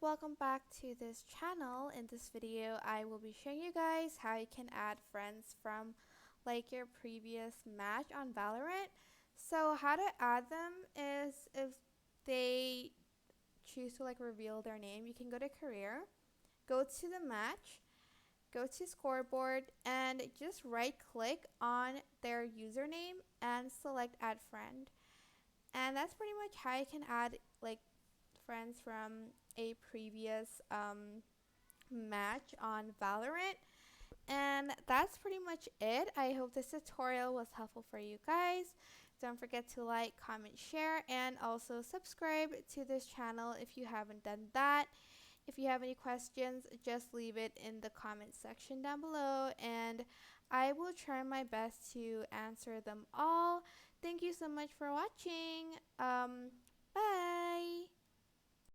welcome back to this channel. In this video, I will be showing you guys how you can add friends from like your previous match on Valorant. So how to add them is if they choose to like reveal their name, you can go to career, go to the match, go to scoreboard, and just right click on their username and select add friend. And that's pretty much how you can add like friends from a previous match on Valorant. And that's pretty much it. I hope this tutorial was helpful for you guys. Don't forget to like, comment, share, and also subscribe to this channel if you haven't done that. If you have any questions, just leave it in the comment section down below, and I will try my best to answer them all. Thank you so much for watching. Bye.